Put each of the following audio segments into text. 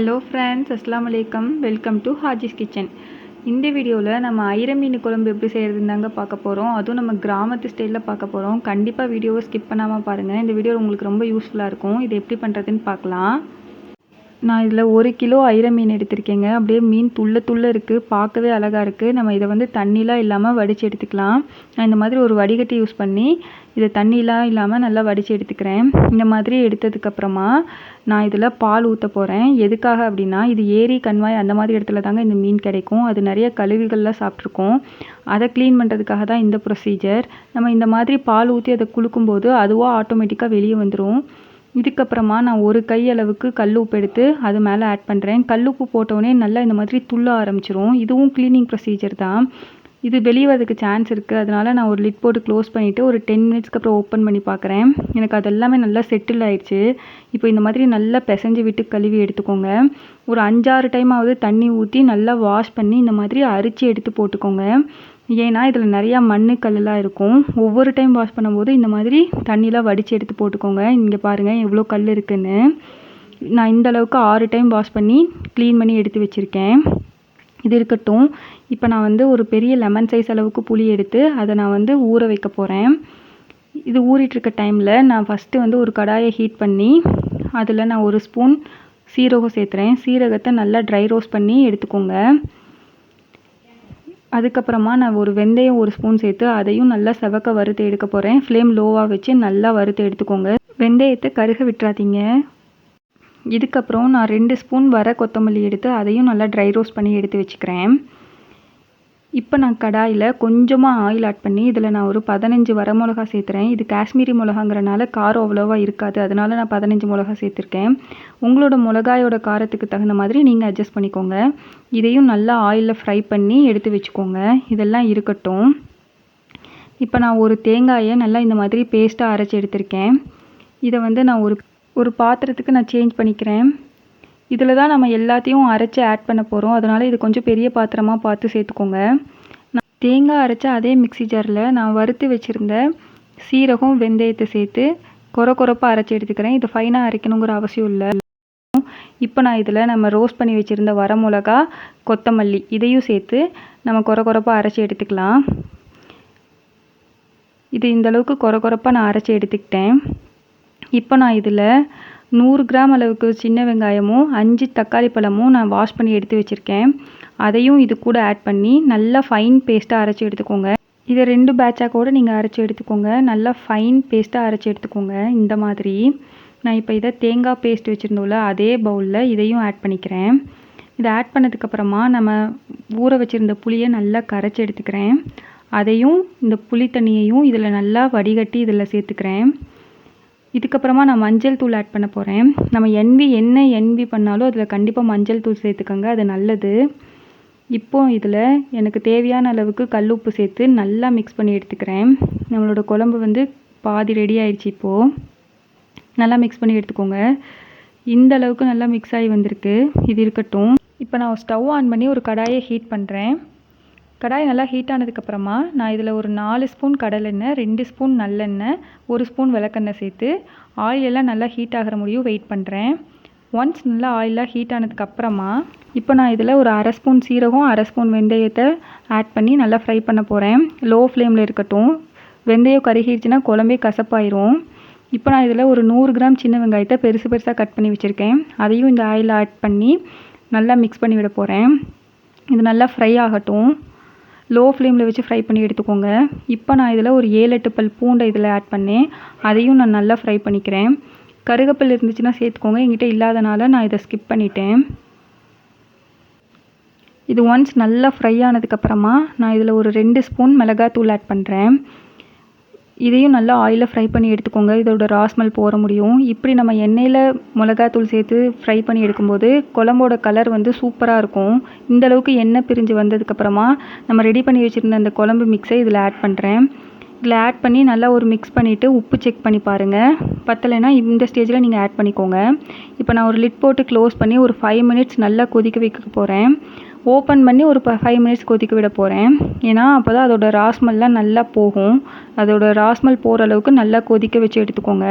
Hello friends, அஸ்ஸலாமு அலைக்கும். Welcome to Haji's kitchen. இந்த வீடியோவில் நம்ம ஐர மீன் குழம்பு எப்படி செய்கிறதுன்னு தாங்க பார்க்க போகிறோம். அதுவும் நம்ம கிராமத்து ஸ்டைலில் பார்க்க போகிறோம். கண்டிப்பாக வீடியோவை ஸ்கிப் பண்ணாமல் பாருங்கள். இந்த வீடியோ உங்களுக்கு ரொம்ப யூஸ்ஃபுல்லாக இருக்கும். இது எப்படி பண்ணுறதுன்னு பார்க்கலாம். நான் இதில் 1 கிலோ ஐர மீன் எடுத்திருக்கேங்க. அப்படியே மீன் துள்ள இருக்குது, பார்க்கவே அழகாக இருக்குது. நம்ம இதை வந்து தண்ணிலாம் இல்லாமல் வடித்து எடுத்துக்கலாம். நான் இந்த மாதிரி ஒரு வடிகட்டி யூஸ் பண்ணி இதை தண்ணிலாம் இல்லாமல் நல்லா வடித்து எடுத்துக்கிறேன். இந்த மாதிரி எடுத்ததுக்கப்புறமா நான் இதில் பால் ஊற்ற போகிறேன். எதுக்காக அப்படின்னா, இது ஏரி கண்மாய் அந்த மாதிரி இடத்துல தாங்க இந்த மீன் கிடைக்கும். அது நிறைய கழிவுகள்லாம் சாப்பிட்ருக்கோம். அதை க்ளீன் பண்ணுறதுக்காக தான் இந்த ப்ரொசீஜர். நம்ம இந்த மாதிரி பால் ஊற்றி அதை குலுக்கும்போது அதுவாக ஆட்டோமேட்டிக்காக வெளியே வந்துடும். இதுக்கப்புறமா நான் 1 கை அளவுக்கு கல் உப்பு எடுத்து அது மேலே ஆட் பண்ணுறேன். கல் உப்பு போட்டோடனே நல்லா இந்த மாதிரி துள்ள ஆரம்பிச்சிரும். இதுவும் க்ளீனிங் ப்ரொசீஜர் தான். இது வெளியே வரதுக்கு சான்ஸ் இருக்குது. அதனால் நான் ஒரு லிட் போட்டு க்ளோஸ் பண்ணிவிட்டு ஒரு 10 மினிட்ஸ்க்கு அப்புறம் ஓப்பன் பண்ணி பார்க்குறேன். எனக்கு அது எல்லாமே நல்லா செட்டில் ஆயிடுச்சு. இப்போ இந்த மாதிரி நல்லா பிசைஞ்சு விட்டு கழுவி எடுத்துக்கோங்க. ஒரு 5-6 டைமாவது தண்ணி ஊற்றி நல்லா வாஷ் பண்ணி இந்த மாதிரி அரிச்சு எடுத்து போட்டுக்கோங்க. ஏன்னா இதில் நிறையா மண் கல்லாம் இருக்கும். ஒவ்வொரு டைம் வாஷ் பண்ணும்போது இந்த மாதிரி தண்ணிலாம் வடித்து எடுத்து போட்டுக்கோங்க. இங்கே பாருங்கள் எவ்வளோ கல் இருக்குன்னு. நான் இந்த அளவுக்கு 6 டைம் வாஷ் பண்ணி க்ளீன் பண்ணி எடுத்து வச்சுருக்கேன். இது இருக்கட்டும். இப்போ நான் வந்து ஒரு பெரிய லெமன் சைஸ் அளவுக்கு புளி எடுத்து அதை நான் வந்து ஊற வைக்க போகிறேன். இது ஊறிட்டுருக்க டைமில் நான் ஃபஸ்ட்டு வந்து ஒரு கடாயை ஹீட் பண்ணி அதில் நான் 1 ஸ்பூன் சீரகம் சேர்த்துறேன். சீரகத்தை நல்லா ட்ரை ரோஸ்ட் பண்ணி எடுத்துக்கோங்க. அதுக்கப்புறமா நான் ஒரு வெந்தயம் 1 ஸ்பூன் சேர்த்து அதையும் நல்லா செவக்க வறுத்து எடுக்க போகிறேன். ஃப்ளேம் லோவாக வச்சு நல்லா வறுத்து எடுத்துக்கோங்க. வெந்தயத்தை கருக விட்டுறாதீங்க. இதுக்கப்புறம் நான் 2 ஸ்பூன் வர கொத்தமல்லி எடுத்து அதையும் நல்லா ட்ரை ரோஸ்ட் பண்ணி எடுத்து வச்சுக்கிறேன். இப்போ நான் கடாயில் கொஞ்சமாக ஆயில் ஆட் பண்ணி இதில் நான் ஒரு 15 வரமிளகா சேர்த்துறேன். இது காஷ்மீரி மிளகாங்கிறனால காரம் அவ்வளோவா இருக்காது. அதனால நான் 15 மிளகா சேர்த்துருக்கேன். உங்களோட மிளகாயோட காரத்துக்கு தகுந்த மாதிரி நீங்கள் அட்ஜஸ்ட் பண்ணிக்கோங்க. இதையும் நல்லா ஆயிலில் ஃப்ரை பண்ணி எடுத்து வச்சுக்கோங்க. இதெல்லாம் இருக்கட்டும். இப்போ நான் ஒரு தேங்காயை நல்லா இந்த மாதிரி பேஸ்ட்டாக அரைச்சி எடுத்திருக்கேன். இதை வந்து நான் ஒரு பாத்திரத்துக்கு நான் சேஞ்ச் பண்ணிக்கிறேன். இதில் தான் நம்ம எல்லாத்தையும் அரைச்சி ஆட் பண்ண போகிறோம். அதனால் இது கொஞ்சம் பெரிய பாத்திரமாக பார்த்து சேர்த்துக்கோங்க. நான் தேங்காய் அரைச்ச அதே மிக்ஸி ஜாரில் நான் வறுத்து வச்சுருந்த சீரகம் வெந்தயத்தை சேர்த்து கொரப்பாக அரைச்சி எடுத்துக்கிறேன். இது ஃபைனாக அரைக்கணுங்கிற அவசியம் இல்லை. இப்போ நான் இதில் நம்ம ரோஸ்ட் பண்ணி வச்சுருந்த வரமிளகா கொத்தமல்லி இதையும் சேர்த்து நம்ம கொரப்பாக அரைச்சி எடுத்துக்கலாம். இது இந்தளவுக்கு கொரப்பாக நான் அரைச்சி எடுத்துக்கிட்டேன். இப்போ நான் இதில் 100 கிராம் அளவுக்கு சின்ன வெங்காயமும் 5 தக்காளி பழமும் நான் வாஷ் பண்ணி எடுத்து வச்சுருக்கேன். அதையும் இது கூட ஆட் பண்ணி நல்லா ஃபைன் பேஸ்ட்டாக அரைச்சி எடுத்துக்கோங்க. இதை 2 பேட்சாக கூட நீங்கள் அரைச்சி எடுத்துக்கோங்க. நல்லா ஃபைன் பேஸ்ட்டாக அரைச்சி எடுத்துக்கோங்க. இந்த மாதிரி நான் இப்போ இதை தேங்காய் பேஸ்ட் வச்சுருந்தோம்ல அதே பவுலில் இதையும் ஆட் பண்ணிக்கிறேன். இதை ஆட் பண்ணதுக்கப்புறமா நம்ம ஊற வச்சுருந்த புளியை நல்லா கரைச்சி எடுத்துக்கிறேன். அதையும் இந்த புளி தண்ணியையும் இதில் நல்லா வடிகட்டி இதில் சேர்த்துக்கிறேன். இதுக்கப்புறமா நான் மஞ்சள் தூள் ஆட் பண்ண போகிறேன். நம்ம என்ன என்வி பண்ணாலும் அதில் கண்டிப்பாக மஞ்சள் தூள் சேர்த்துக்கோங்க, அது நல்லது. இப்போது இதில் எனக்கு தேவையான அளவுக்கு கல் உப்பு சேர்த்து நல்லா மிக்ஸ் பண்ணி எடுத்துக்கிறேன். நம்மளோட குழம்பு வந்து பாதி ரெடி ஆயிடுச்சு. இப்போது நல்லா மிக்ஸ் பண்ணி எடுத்துக்கோங்க. இந்த அளவுக்கு நல்லா மிக்ஸ் ஆகி வந்திருக்கு. இது இருக்கட்டும். இப்போ நான் ஸ்டவ் ஆன் பண்ணி ஒரு கடாயை ஹீட் பண்ணுறேன். கடாய் நல்லா ஹீட் ஆனதுக்கப்புறமா நான் இதில் ஒரு 4 ஸ்பூன் கடலெண்ணெய், 2 ஸ்பூன் நல்லெண்ணெய், 1 ஸ்பூன் விளக்கெண்ணெய் சேர்த்து ஆயிலெல்லாம் நல்லா ஹீட் ஆகிற முடியும் வெயிட் பண்ணுறேன். ஒன்ஸ் நல்லா ஆயிலாக ஹீட் ஆனதுக்கப்புறமா இப்போ நான் இதில் ஒரு 1/2 ஸ்பூன் சீரகம் 1/2 ஸ்பூன் வெந்தயத்தை ஆட் பண்ணி நல்லா ஃப்ரை பண்ண போகிறேன். லோ ஃப்ளேமில் இருக்கட்டும். வெந்தயம் கருகிடுச்சுன்னா குழம்பே கசப்பாயிரும். இப்போ நான் இதில் ஒரு 100 கிராம் சின்ன வெங்காயத்தை பெருசாக கட் பண்ணி வச்சுருக்கேன். அதையும் இந்த ஆயிலில் ஆட் பண்ணி நல்லா மிக்ஸ் பண்ணி விட போகிறேன். இது நல்லா ஃப்ரை ஆகட்டும். லோ ஃப்ளேமில் வச்சு ஃப்ரை பண்ணி எடுத்துக்கோங்க. இப்போ நான் இதில் ஒரு 7-8 பல் பூண்டை இதில் ஆட் பண்ணேன். அதையும் நான் நல்லா ஃப்ரை பண்ணிக்கிறேன். கருகப்பல் இருந்துச்சுன்னா சேர்த்துக்கோங்க. என்கிட்ட இல்லாதனால நான் இதை ஸ்கிப் பண்ணிட்டேன். இது ஒன்ஸ் நல்லா ஃப்ரை ஆனதுக்கப்புறமா நான் இதில் ஒரு 2 ஸ்பூன் மிளகாத்தூள் ஆட் பண்ணுறேன். இதையும் நல்லா ஆயிலில் ஃப்ரை பண்ணி எடுத்துக்கோங்க. இதோட ராஸ்மல் போற முடியும். இப்படி நம்ம எண்ணெயில் மிளகாத்தூள் சேர்த்து ஃப்ரை பண்ணி எடுக்கும்போது குழம்போட கலர் வந்து சூப்பராக இருக்கும். இந்த அளவுக்கு எண்ணெய் பிரிஞ்சு வந்ததுக்கப்புறமா நம்ம ரெடி பண்ணி வச்சுருந்த அந்த குழம்பு மிக்ஸை இதில் ஆட் பண்ணுறேன். இதில் ஆட் பண்ணி நல்லா ஒரு மிக்ஸ் பண்ணிவிட்டு உப்பு செக் பண்ணி பாருங்கள். பத்தலைன்னா இந்த ஸ்டேஜில் நீங்கள் ஆட் பண்ணிக்கோங்க. இப்போ நான் ஒரு லிட் போட்டு க்ளோஸ் பண்ணி ஒரு 5 மினிட்ஸ் நல்லா கொதிக்க வைக்க போகிறேன். ஓப்பன் பண்ணி ஒரு 5 மினிட்ஸ் கொதிக்க விட போகிறேன். ஏன்னா அப்போ தான் அதோட ராஸ்மெல்லாம் நல்லா போகும். அதோட ராஸ்மல் போகிற அளவுக்கு நல்லா கொதிக்க வச்சு எடுத்துக்கோங்க.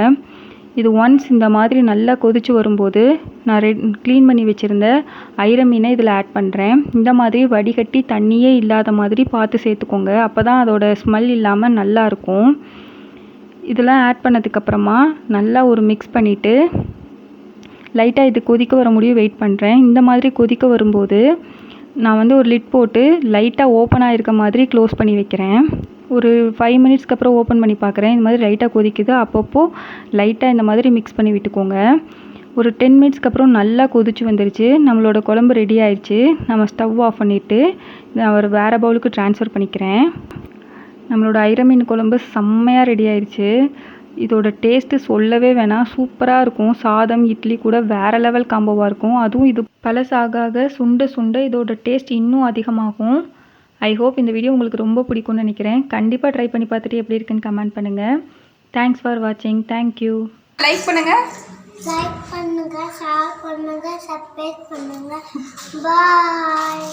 இது ஒன்ஸ் இந்த மாதிரி நல்லா கொதித்து வரும்போது நான் க்ளீன் பண்ணி வச்சுருந்த ஐர மீனை இதில் ஆட் பண்ணுறேன். இந்த மாதிரி வடிகட்டி தண்ணியே இல்லாத மாதிரி பார்த்து சேர்த்துக்கோங்க. அப்போ தான் அதோட ஸ்மெல் இல்லாமல் நல்லாயிருக்கும். இதெல்லாம் ஆட் பண்ணதுக்கப்புறமா நல்லா ஒரு மிக்ஸ் பண்ணிவிட்டு லைட்டாக இது கொதிக்க வர முடியும் வெயிட் பண்ணுறேன். இந்த மாதிரி கொதிக்க வரும்போது நான் ஒரு லிட் போட்டு லைட்டாக ஓப்பன் ஆகிருக்க மாதிரி க்ளோஸ் பண்ணி வைக்கிறேன். ஒரு 5 மினிட்ஸ்க்கு அப்புறம் ஓப்பன் பண்ணி பார்க்குறேன். இந்த மாதிரி லைட்டாக கொதிக்குது. அப்பப்போ லைட்டாக இந்த மாதிரி மிக்ஸ் பண்ணி விட்டுக்கோங்க. ஒரு 10 மினிட்ஸ்க்கு அப்புறம் நல்லா கொதிச்சு வந்துருச்சு. நம்மளோட குழம்பு ரெடி ஆயிடுச்சு. நம்ம ஸ்டவ் ஆஃப் பண்ணிவிட்டு நான் ஒரு வேறு பவுலுக்கு ட்ரான்ஸ்ஃபர் பண்ணிக்கிறேன். நம்மளோட ஐர மீன் குழம்பு செம்மையாக ரெடி ஆயிடுச்சு. இதோட டேஸ்ட்டு சொல்லவே வேணாம், சூப்பராக இருக்கும். சாதம் இட்லி கூட வேறு லெவல் காம்போவாக இருக்கும். அதுவும் இது பழசாக சுண்ட சுண்ட இதோட டேஸ்ட் இன்னும் அதிகமாகும். ஐ ஹோப் இந்த வீடியோ உங்களுக்கு ரொம்ப பிடிக்கும்னு நினைக்கிறேன். கண்டிப்பாக ட்ரை பண்ணி பார்த்துட்டு எப்படி இருக்குன்னு கமெண்ட் பண்ணுங்கள். தேங்க்ஸ் ஃபார் வாட்சிங். தேங்க்யூ. லைக் பண்ணுங்கள், ஷேர் பண்ணுங்கள், சப்ஸ்கிரைப் பண்ணுங்கள். பாய்.